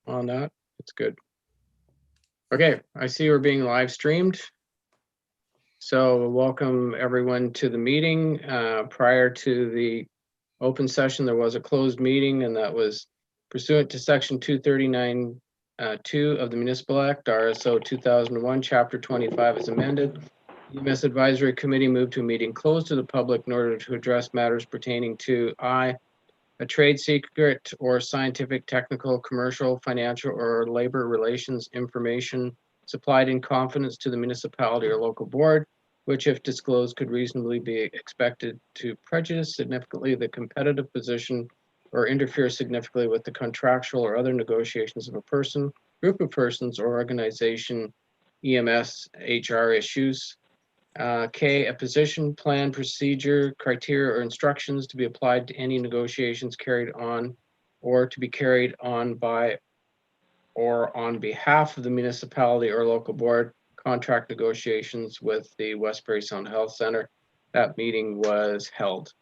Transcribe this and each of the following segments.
on that. It's good. Okay, I see we're being live streamed. So welcome everyone to the meeting. Prior to the open session, there was a closed meeting, and that was pursuant to section 239 2 of the Municipal Act, RSO 2001, Chapter 25 is amended. EMS Advisory Committee moved to a meeting closed to the public in order to address matters pertaining to I, a trade secret or scientific, technical, commercial, financial, or labor relations information supplied in confidence to the municipality or local board, which if disclosed could reasonably be expected to prejudice significantly the competitive position or interfere significantly with the contractual or other negotiations of a person, group of persons, or organization, EMS, HR issues. K, a position, plan, procedure, criteria, or instructions to be applied to any negotiations carried on or to be carried on by or on behalf of the municipality or local board, contract negotiations with the West Parry Sound Health Center. That meeting was held.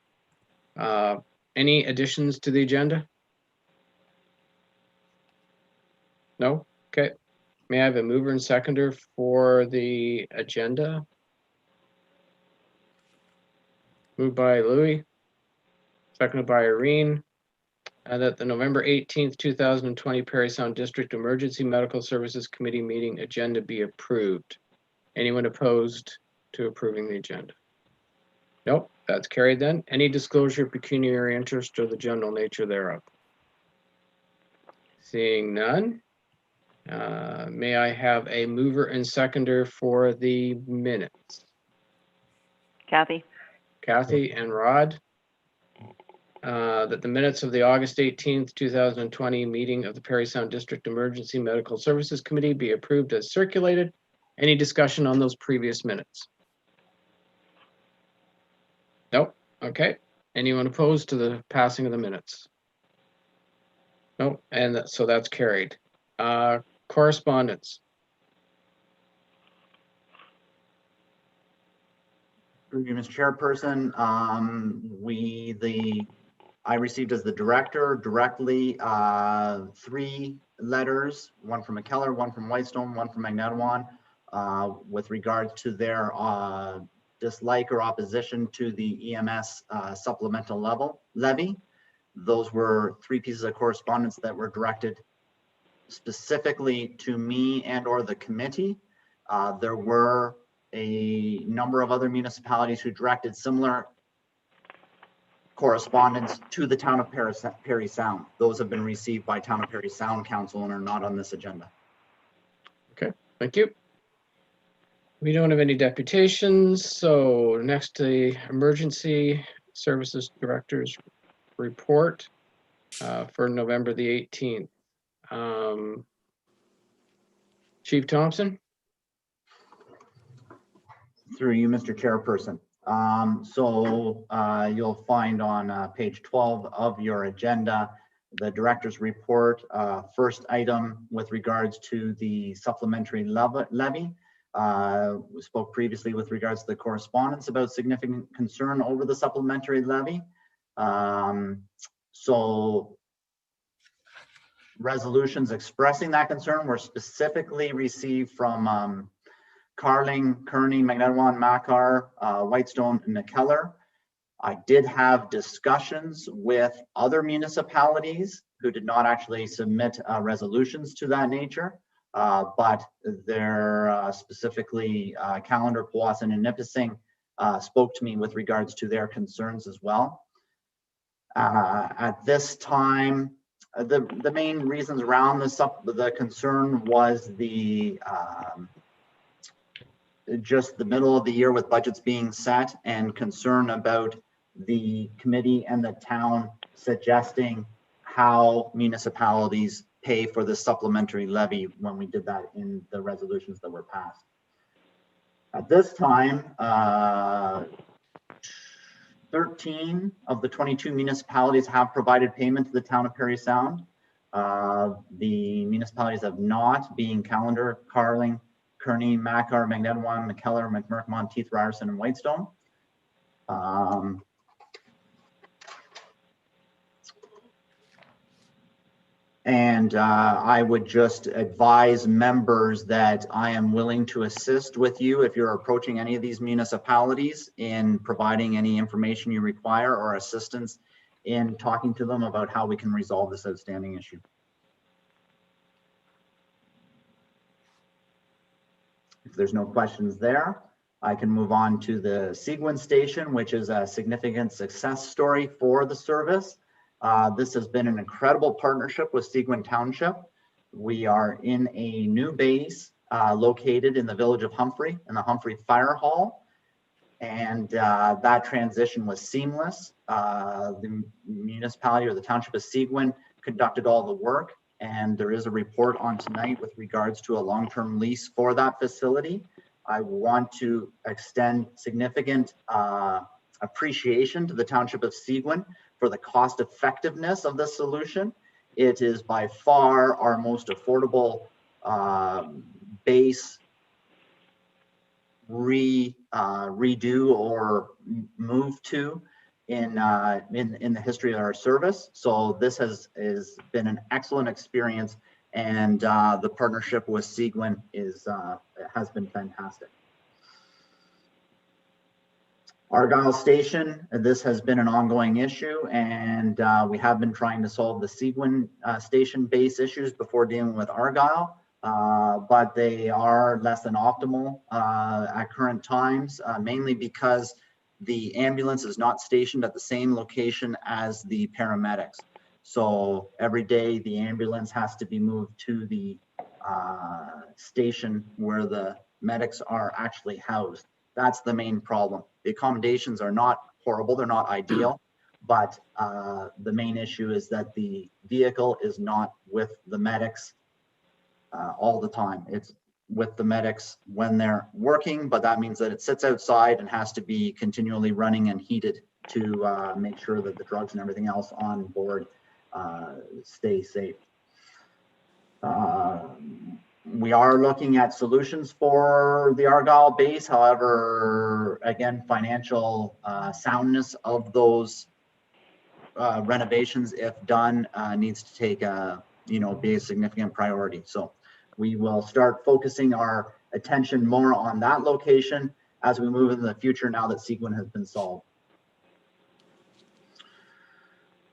Any additions to the agenda? No? Okay. May I have a mover and seconder for the agenda? Moved by Louis, seconded by Irene, that the November 18th, 2020 Parry Sound District Emergency Medical Services Committee meeting agenda be approved. Anyone opposed to approving the agenda? Nope, that's carried then. Any disclosure of pecuniary interest or the general nature thereof? Seeing none, may I have a mover and seconder for the minutes? Kathy. Kathy and Rod. That the minutes of the August 18th, 2020 meeting of the Parry Sound District Emergency Medical Services Committee be approved as circulated. Any discussion on those previous minutes? Nope. Okay. Anyone opposed to the passing of the minutes? Nope. And so that's carried. Correspondence. Through you, Mr. Chairperson, I received as the director directly 3 letters, one from McKellar, one from Whitestone, one from Magnetowan, with regards to their dislike or opposition to the EMS supplemental levy. Those were 3 pieces of correspondence that were directed specifically to me and or the committee. There were a number of other municipalities who directed similar correspondence to the town of Parry Sound. Those have been received by Town of Parry Sound Council and are not on this agenda. Okay, thank you. We don't have any deputations, so next to the Emergency Services Director's report for November the 18th. Chief Thompson? Through you, Mr. Chairperson. You'll find on page 12 of your agenda, the director's report. First item with regards to the supplementary levy. We spoke previously with regards to the correspondence about significant concern over the supplementary levy. Resolutions expressing that concern were specifically received from Carling, Kearney, Magnetowan, Makar, Whitestone, and McKellar. I did have discussions with other municipalities who did not actually submit resolutions to that nature, but they're specifically Callander, Powassan, and Nipissing spoke to me with regards to their concerns as well. At this time, the main reasons around the concern was just the middle of the year with budgets being set and concern about the committee and the town suggesting how municipalities pay for the supplementary levy when we did that in the resolutions that were passed. At this time, 13 of the 22 municipalities have provided payment to the town of Parry Sound. The municipalities have not, being Callander, Carling, Kearney, Makar, Magnetowan, McKellar, McMurkmont, Teeth, Ryerson, and Whitestone. And I would just advise members that I am willing to assist with you if you're approaching any of these municipalities in providing any information you require or assistance in talking to them about how we can resolve this outstanding issue. If there's no questions there, I can move on to the Seguin station, which is a significant success story for the service. This has been an incredible partnership with Seguin Township. We are in a new base located in the village of Humphrey, in the Humphrey Fire Hall. And that transition was seamless. The municipality or the Township of Seguin conducted all the work. And there is a report on tonight with regards to a long-term lease for that facility. I want to extend significant appreciation to the Township of Seguin for the cost effectiveness of this solution. It is by far our most affordable base redo or move to in the history of our service. So this has been an excellent experience, and the partnership with Seguin has been fantastic. Argyle Station, this has been an ongoing issue, and we have been trying to solve the Seguin station base issues before dealing with Argyle, but they are less than optimal at current times, mainly because the ambulance is not stationed at the same location as the paramedics. So every day the ambulance has to be moved to the station where the medics are actually housed. That's the main problem. The accommodations are not horrible, they're not ideal, but the main issue is that the vehicle is not with the medics all the time. It's with the medics when they're working, but that means that it sits outside and has to be continually running and heated to make sure that the drugs and everything else on board stay safe. We are looking at solutions for the Argyle base. However, again, financial soundness of those renovations, if done, needs to take be a significant priority. So we will start focusing our attention more on that location as we move into the future now that Seguin has been solved.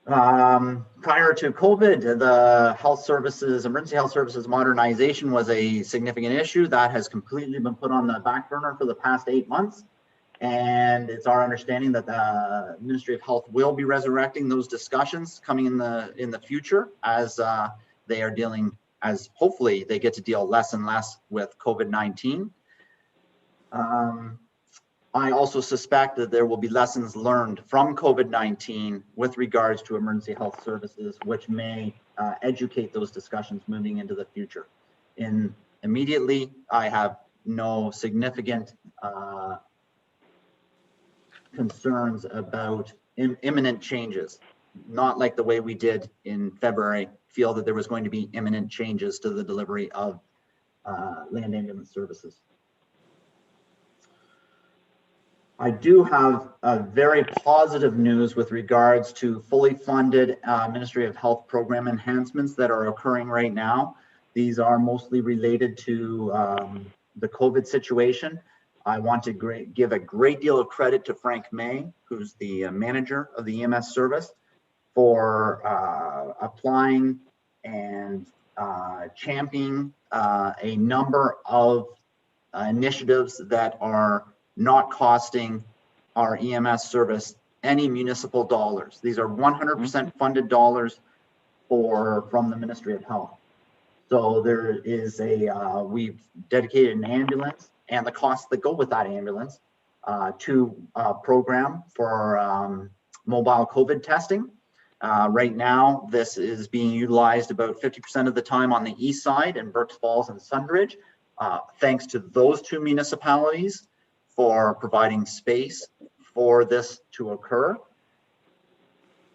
Prior to COVID, the health services, emergency health services modernization was a significant issue that has completely been put on the back burner for the past 8 months. And it's our understanding that the Ministry of Health will be resurrecting those discussions coming in the future as they are dealing, as hopefully they get to deal less and less with COVID-19. I also suspect that there will be lessons learned from COVID-19 with regards to emergency health services, which may educate those discussions moving into the future. Immediately, I have no significant concerns about imminent changes, not like the way we did in February, feel that there was going to be imminent changes to the delivery of land ambulance services. I do have a very positive news with regards to fully funded Ministry of Health program enhancements that are occurring right now. These are mostly related to the COVID situation. I want to give a great deal of credit to Frank May, who's the manager of the EMS service, for applying and championing a number of initiatives that are not costing our EMS service any municipal dollars. These are 100% funded dollars from the Ministry of Health. So there is we've dedicated an ambulance and the costs that go with that ambulance to a program for mobile COVID testing. Right now, this is being utilized about 50% of the time on the east side in Berks Falls and Sundridge. Thanks to those two municipalities for providing space for this to occur.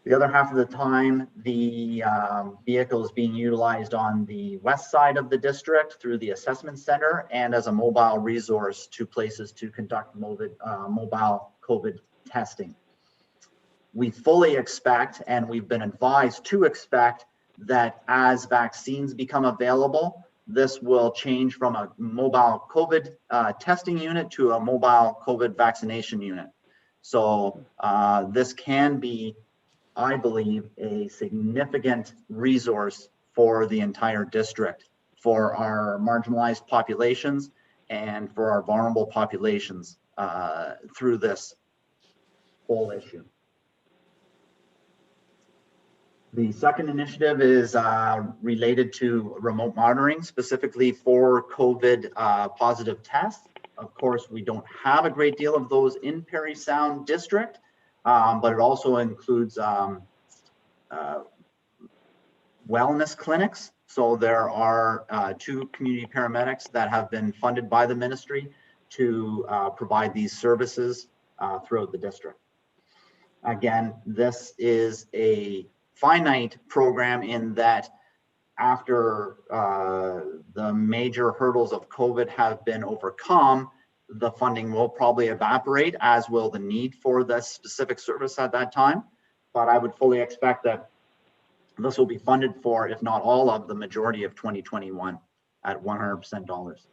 The other half of the time, the vehicle is being utilized on the west side of the district through the assessment center and as a mobile resource to places to conduct mobile COVID testing. We fully expect, and we've been advised to expect, that as vaccines become available, this will change from a mobile COVID testing unit to a mobile COVID vaccination unit. So this can be, I believe, a significant resource for the entire district, for our marginalized populations and for our vulnerable populations through this whole issue. The second initiative is related to remote monitoring, specifically for COVID positive tests. Of course, we don't have a great deal of those in Parry Sound District, but it also includes wellness clinics. So there are 2 community paramedics that have been funded by the ministry to provide these services throughout the district. Again, this is a finite program in that after the major hurdles of COVID have been overcome, the funding will probably evaporate, as will the need for this specific service at that time. But I would fully expect that this will be funded for, if not all of, the majority of 2021 at 100% dollars.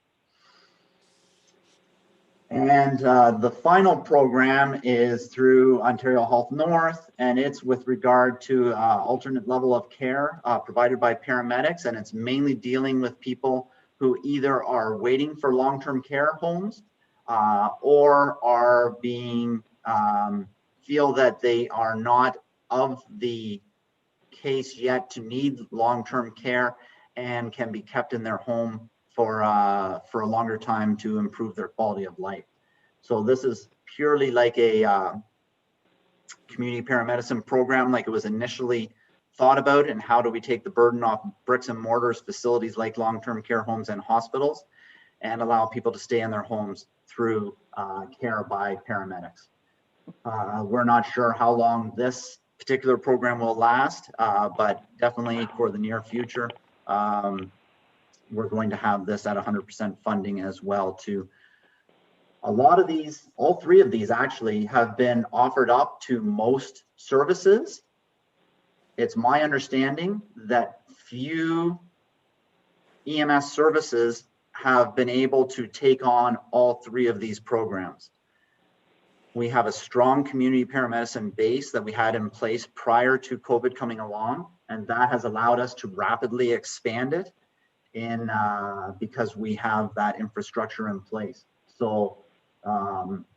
And the final program is through Ontario Health North, and it's with regard to alternate level of care provided by paramedics, and it's mainly dealing with people who either are waiting for long-term care homes or are being feel that they are not of the case yet to need long-term care and can be kept in their home for a longer time to improve their quality of life. So this is purely like a community paramedicine program, like it was initially thought about, and how do we take the burden off bricks and mortars facilities like long-term care homes and hospitals and allow people to stay in their homes through care by paramedics. We're not sure how long this particular program will last, but definitely for the near future, we're going to have this at 100% funding as well too. A lot of these, all 3 of these actually have been offered up to most services. It's my understanding that few EMS services have been able to take on all 3 of these programs. We have a strong community paramedicine base that we had in place prior to COVID coming along, and that has allowed us to rapidly expand it in because we have that infrastructure in place. So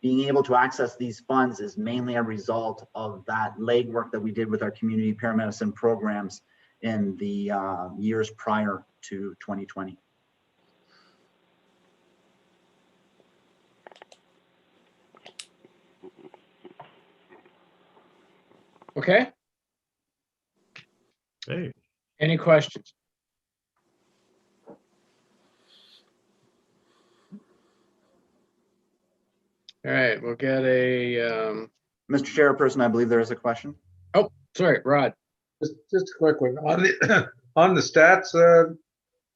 being able to access these funds is mainly a result of that legwork that we did with our community paramedicine programs in the years prior to 2020. Okay, Hey, any questions? All right, we'll get a, Mr. Chairperson, I believe there is a question. oh, sorry, Rod. Just a quick one on the on the stats,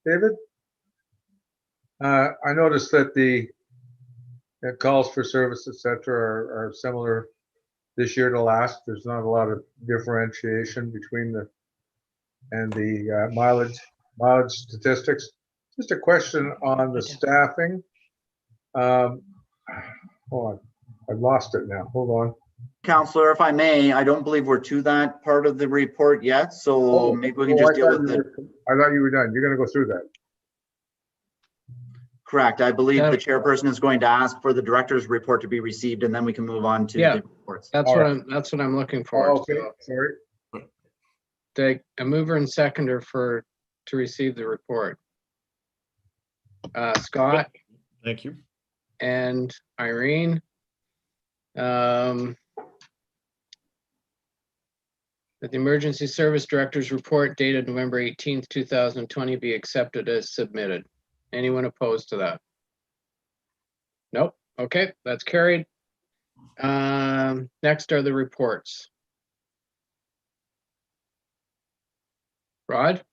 David. I noticed that the calls for service, etc., are similar this year to last. There's not a lot of differentiation between the mileage statistics. Just a question on the staffing. Hold on, I've lost it now. Hold on. Councillor, if I may, I don't believe we're to that part of the report yet, so maybe we can just deal with it. I thought you were done. You're going to go through that. Correct. I believe the chairperson is going to ask for the director's report to be received, and then we can move on to the reports. That's All what right. that's what I'm looking for. Oh, okay, sorry. Take a mover and seconder to receive the report. Scott thank you. and Irene. That the Emergency Service Director's report dated November 18th, 2020 be accepted as submitted. Anyone opposed to that? Nope. Okay, that's carried. Next are the reports. Rod?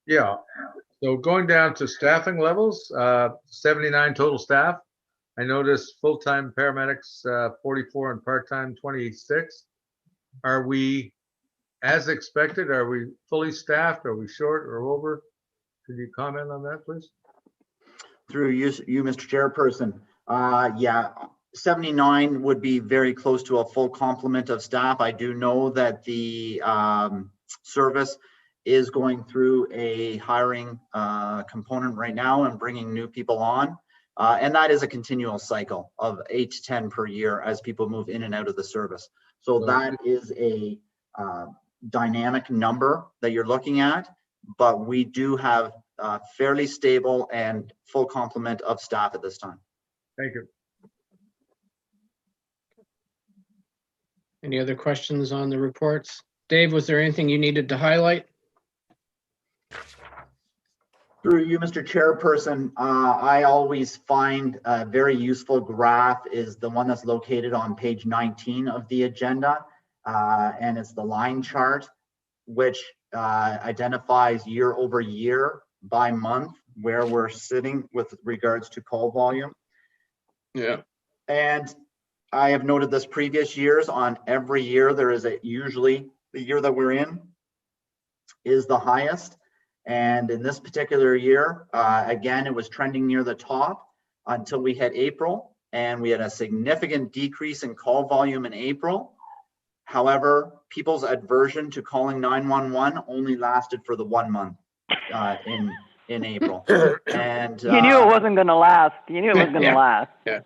Yeah, so going down to staffing levels, 79 total staff. I noticed full-time paramedics, 44, and part-time 26. Are we as expected? Are we fully staffed? Are we short or over? Could you comment on that, please? Through you, Mr. Chairperson. Yeah, 79 would be very close to a full complement of staff. I do know that the service is going through a hiring component right now and bringing new people on. And that is a continual cycle of 8 to 10 per year as people move in and out of the service. So that is a dynamic number that you're looking at, but we do have fairly stable and full complement of staff at this time. Thank you. Any other questions on the reports? Dave, was there anything you needed to highlight? Through you, Mr. Chairperson, I always find a very useful graph is the one that's located on page 19 of the agenda. And it's the line chart, which identifies year over year by month where we're sitting with regards to call volume. Yeah. And I have noted this previous years. On every year there is usually the year that we're in is the highest. And in this particular year, again, it was trending near the top until we hit April, and we had a significant decrease in call volume in April. However, people's aversion to calling 911 only lasted for the 1 month in April. And You knew it wasn't going to last. You knew it was going to last. Yeah.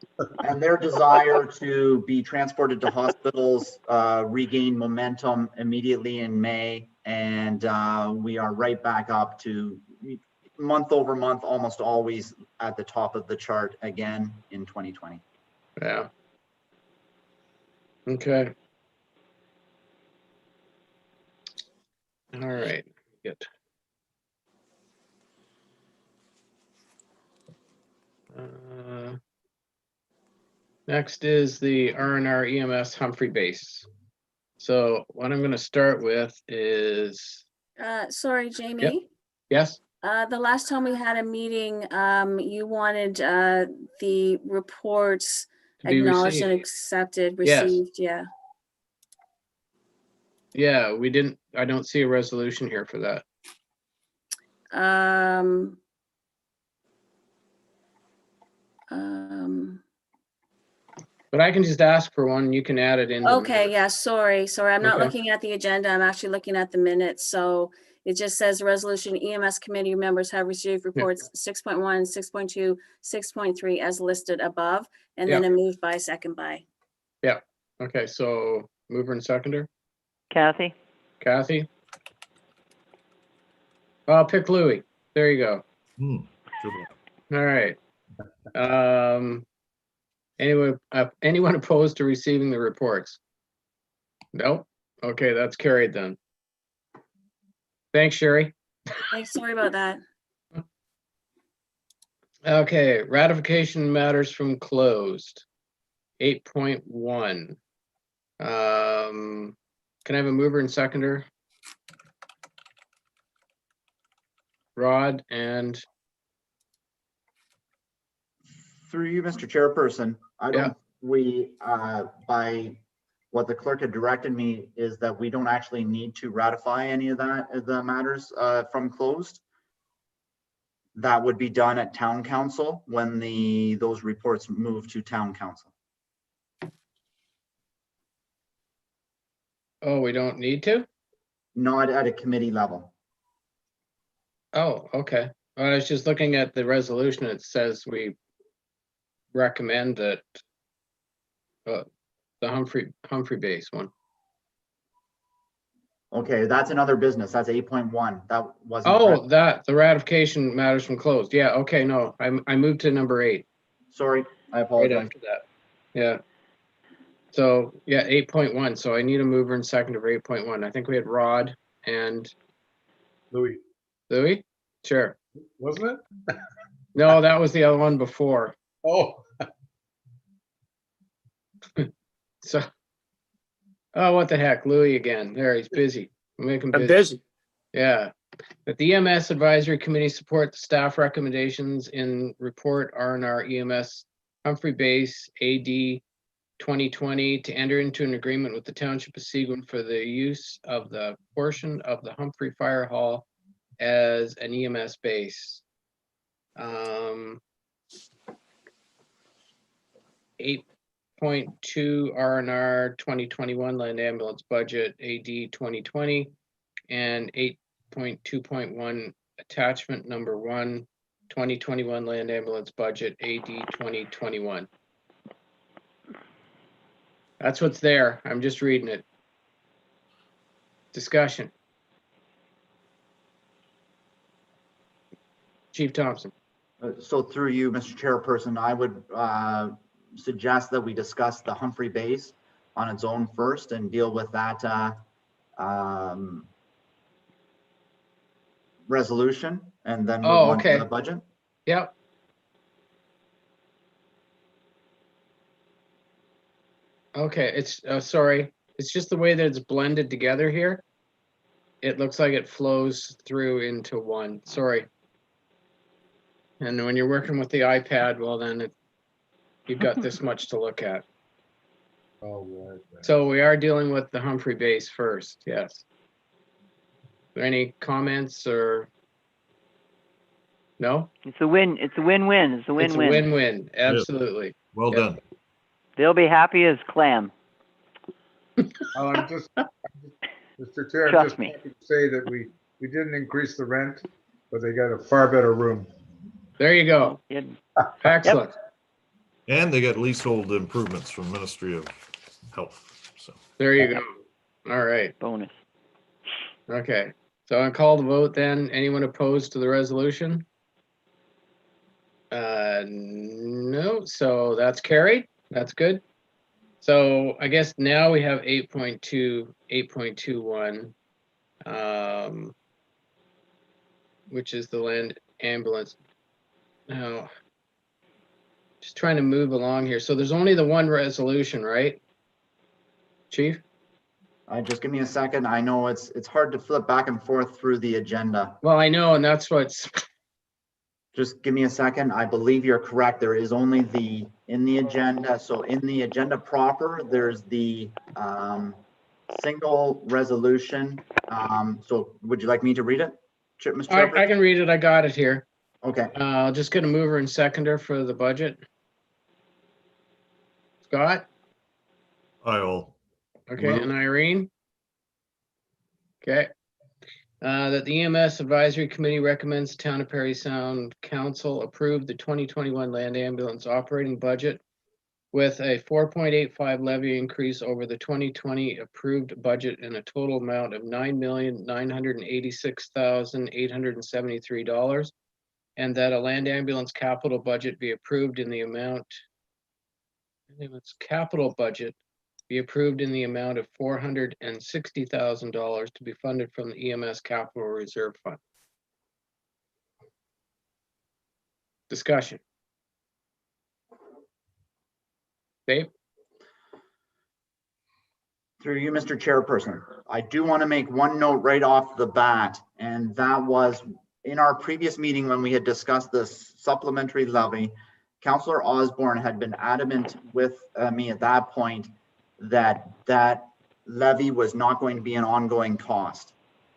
And their desire to be transported to hospitals regained momentum immediately in May. And we are right back up to month over month, almost always at the top of the chart again in 2020. Yeah. Okay. All right. Good. Next is the R&R EMS Humphrey base. So what I'm going to start with is, Sorry, Jamie. Yep. Yes, The last time we had a meeting, you wanted the reports to be acknowledged and received. accepted, Yes. received, yeah. Yeah, we didn't, I don't see a resolution here for that. But I can just ask for one, you can add it in. Okay, yeah, sorry. I'm not Okay. looking at the agenda. I'm actually looking at the minutes. So it just says resolution EMS committee members have received reports 6.1, 6.2, 6.3 as listed above, and then a move by, second by. Yeah, okay, so mover and seconder, Kathy? Kathy? I'll pick Louis, there you go. All right. Anyone opposed to receiving the reports? Nope, okay, that's carried then. Thanks, Sherry. Hey, sorry about that. Okay, ratification matters from closed. 8.1. Can I have a mover and seconder? Rod and Through you, Mr. Chairperson, by what the clerk had directed me is that we don't actually need to ratify any of the matters from closed. That would be done at town council when those reports move to town council. oh, we don't need to? Not at a committee level. Oh, okay. I was just looking at the resolution. It says we recommend that the Humphrey base one. Okay, that's another business. That's 8.1. That wasn't. Oh, the ratification matters from closed. Yeah, okay, no, I moved to number 8. Sorry, I Right apologize. after that. Yeah. So, yeah, 8.1. So I need a mover and seconder for 8.1. I think we had Rod and Louis, Louis? Sure. wasn't it? No, that was the other one before. Oh, So, oh, what the heck, Louis again. There, he's busy. Make him I'm busy. busy. Yeah. That the EMS Advisory Committee support the staff recommendations in report R&R EMS Humphrey Base AD 2020 to enter into an agreement with the Township of Seguin for the use of the portion of the Humphrey Fire Hall as an EMS base. 8.2 R&R 2021 land ambulance budget AD 2020 and 8.2.1 attachment number 1 2021 land ambulance budget AD 2021. That's what's there. I'm just reading it. Discussion. Chief Thompson. So through you, Mr. Chairperson, I would suggest that we discuss the Humphrey base on its own first and deal with that resolution and then move Oh, on to okay. the budget. Yep. Okay, it's, sorry, it's just the way that it's blended together here. It looks like it flows through into one, sorry. And when you're working with the iPad, well then you've got this much to look at. Oh, boy. So we are dealing with the Humphrey base first, yes. Are there any comments or? No? It's a win. It's a win-win. It's a It's a win-win. win-win, absolutely. Well Yep. done. They'll be happy as clam. I'm just, Mr. Chair, I'm Trust just me. happy to say that we didn't increase the rent, but they got a far better room. There you go. Yeah. Excellent. And they got leasehold improvements from Ministry of Health. So There you go. All right. Bonus. Okay. So I call the vote then. Anyone opposed to the resolution? No. So that's carried. That's good. So I guess now we have 8.2, 8.21, which is the land ambulance. Now, just trying to move along here. So there's only the one resolution, right? Chief? Just give me a second. I know it's hard to flip back and forth through the agenda. Well, I know, and that's what's, Just give me a second. I believe you're correct. There is only in the agenda. So in the agenda proper, there's the single resolution. So would you like me to read it, Mr. I Chairperson? can read it. I got it here. Okay. Just gonna mover and seconder for the budget. Scott? I'll Okay, Move. and Irene? Okay. That the EMS Advisory Committee recommends Town of Parry Sound Council approve the 2021 land ambulance operating budget with a 4.85 levy increase over the 2020 approved budget in a total amount of $9,986,873, and that a land ambulance capital budget be approved in the amount, be approved in the amount of $460,000 to be funded from the EMS Capital Reserve Fund. Discussion. Dave? Through you, Mr. Chairperson, I do want to make one note right off the bat, and that was in our previous meeting when we had discussed this supplementary levy, Councillor Osborne had been adamant with me at that point that that levy was not going to be an ongoing cost.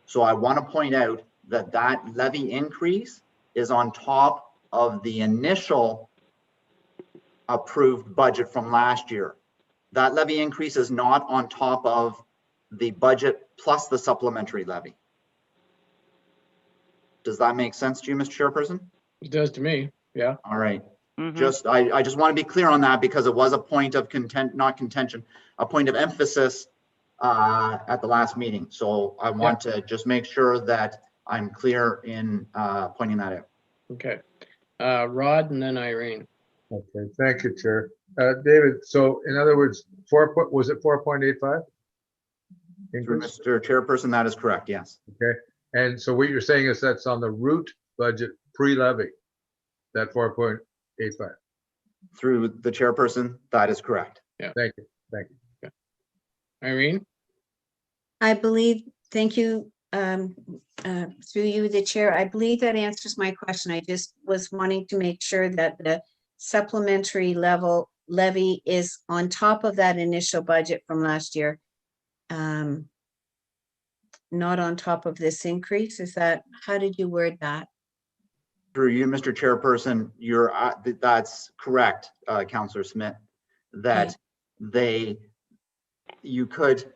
So I want to point out that that levy increase is on top of the initial approved budget from last year. That levy increase is not on top of the budget plus the supplementary levy. Does that make sense to you, Mr. Chairperson? It does to me, yeah. All right. Mhm. I just want to be clear on that because it was a point of not contention, a point of emphasis at the last meeting. So I want to just make sure that I'm clear in pointing that out. Okay. Rod and then Irene. Okay, thank you, Chair. David, so in other words, was it 4.85? Through Mr. Chairperson, that is correct, yes. Okay, and so what you're saying is that's on the root budget pre-levy, that 4.85. Through the Chairperson, that is correct. Thank you, thank you. Irene? I believe, thank you, through you, the chair. I believe that answers my question. I just was wanting to make sure that the supplementary level levy is on top of that initial budget from last year. Not on top of this increase. Is that, how did you word that? Through you, Mr. Chairperson, that's correct, Councillor Smith, that you could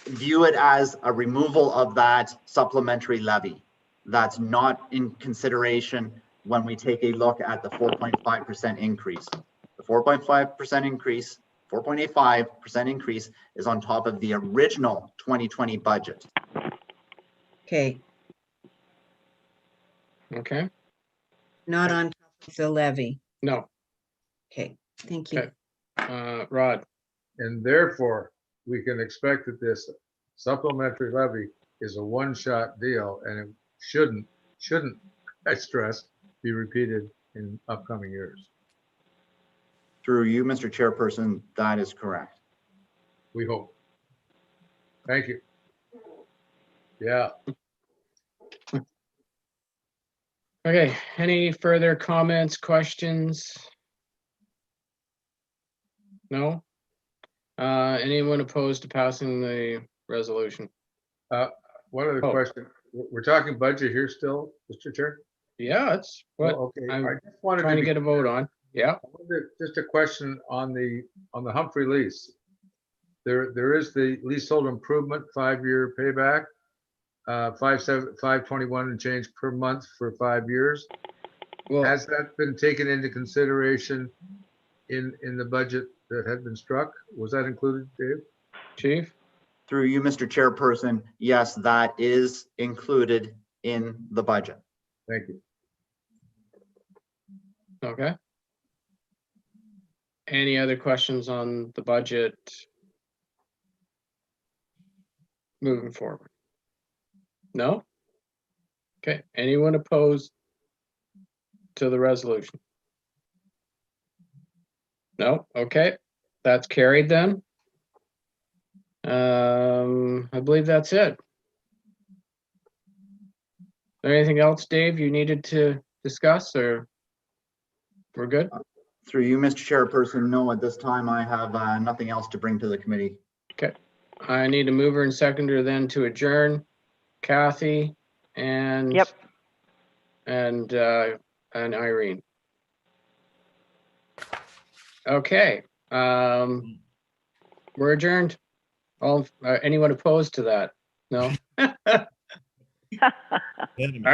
view it as a removal of that supplementary levy. That's not in consideration when we take a look at the 4.5% increase. The 4.5% increase, 4.85% increase is on top of the original 2020 budget. Okay, Okay, not on top of the levy. no, Okay, thank you. Okay. Rod, And therefore, we can expect that this supplementary levy is a one-shot deal and it shouldn't, I stress, be repeated in upcoming years. Through you, Mr. Chairperson, that is correct. We hope. Thank you. Yeah, okay, any further comments, questions? No? Anyone opposed to passing the resolution? one other Oh. question. We're talking budget here still, Mr. Chair? Yeah, that's what Oh, okay. I'm I just wanted trying to be get a vote on. Yeah, Just a question on the Humphrey lease. There is the leasehold improvement 5-year payback, 521 and change per month for 5 years. well, Has that been taken into consideration in the budget that had been struck? Was that included, Dave? chief, Through you, Mr. Chairperson, yes, that is included in the budget. Thank you. okay. Any other questions on the budget? Moving forward? No? Okay, anyone opposed to the resolution? No, okay, that's carried then. I believe that's it. Anything else, Dave, you needed to discuss, or we're good? Through you, Mr. Chairperson, no, at this time I have nothing else to bring to the committee. Okay, I need a mover and seconder then to adjourn. Kathy and Yep. and Irene. Okay, we're adjourned. All anyone opposed to that? No? Enemy.